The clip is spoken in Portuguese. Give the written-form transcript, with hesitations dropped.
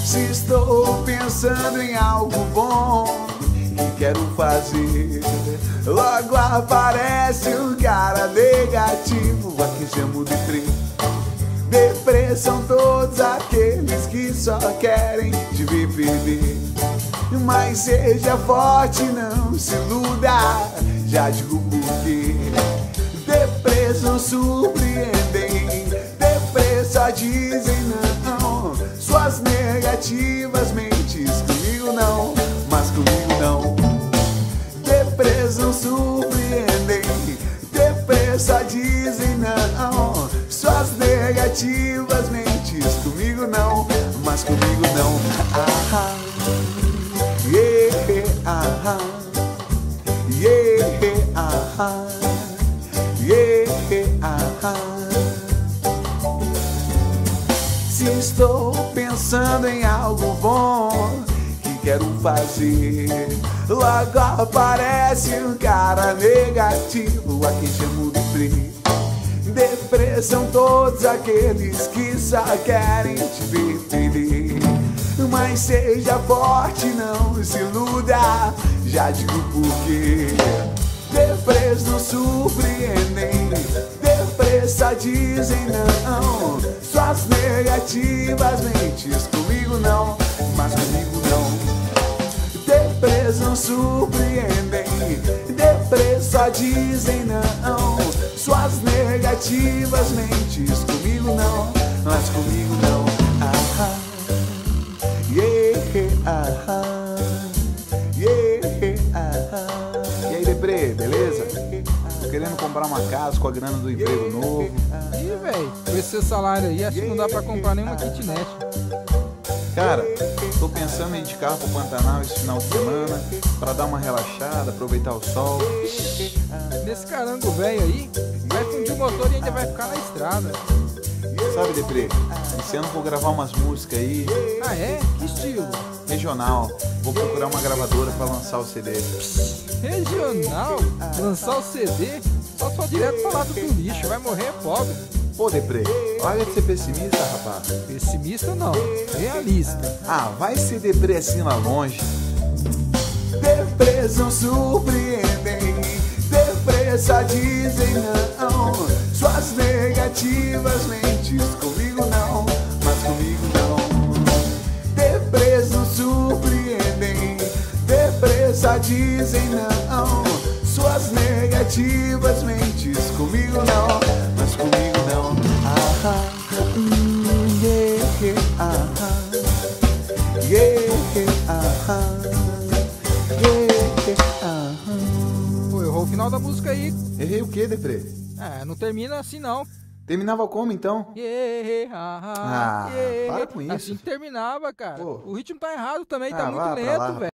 Se estou pensando em algo bom que quero fazer, logo aparece um cara negativo. Aqui chamo de deprê. Deprê são todos aqueles que só querem te ver perder. Mas seja forte, não se iluda, já digo por quê. Deprês não surpreendem, deprês só dizem não. Suas negativas mentes, comigo não, mas comigo não. Deprês não surpreendem, deprês só dizem não. Suas negativas mentes, comigo não, mas comigo não. Ah, yeah, ah, yeah, ah, yeah, ah. Se estou pensando em algo bom que quero fazer, logo aparece um cara negativo. Aqui chamo de deprê. Deprê são todos aqueles que só querem te ver perder. Mas seja forte, não se iluda, já digo por quê. Deprês não surpreendem, deprês só dizem não. Suas negativas mentes, comigo não, mas comigo não. Deprês não surpreendem, deprês só dizem não. Suas negativas mentes, comigo não, mas comigo não. Ah, yeah, ah, yeah, ah. E aí, deprê, beleza? Tô querendo comprar uma casa com a grana do emprego novo. Ih, velho, com esse seu salário aí, acho que não dá pra comprar nenhuma kitnet. Cara, tô pensando em ir de carro pro Pantanal esse final de semana pra dar uma relaxada, aproveitar o sol. Nesse carango velho aí, vai fundir o motor e ainda vai ficar na estrada. Sabe, deprê, esse ano vou gravar umas músicas aí. Ah, é? Que estilo? Regional. Vou procurar uma gravadora pra lançar o CD. Regional? Lançar o CD? Só se for direto pro lado do lixo, vai morrer pobre. Pô, deprê, larga de ser pessimista, rapaz. Pessimista não, realista. Ah, vai ser deprê assim lá longe. Deprês não surpreendem, deprês só dizem não. Suas negativas mentes, comigo não, mas comigo não. Deprês não surpreendem, deprês só dizem não. Suas negativas mentes, comigo não, mas comigo não. Ah, yeah, ah, yeah, ah, yeah, ah. Pô, errou o final da música aí. Errei o quê, deprê? Ah, não termina assim não. Terminava como então? Yeah, Para com isso. Assim que terminava, cara. Pô. O ritmo tá errado também, tá Vá muito pra lá. lento, velho.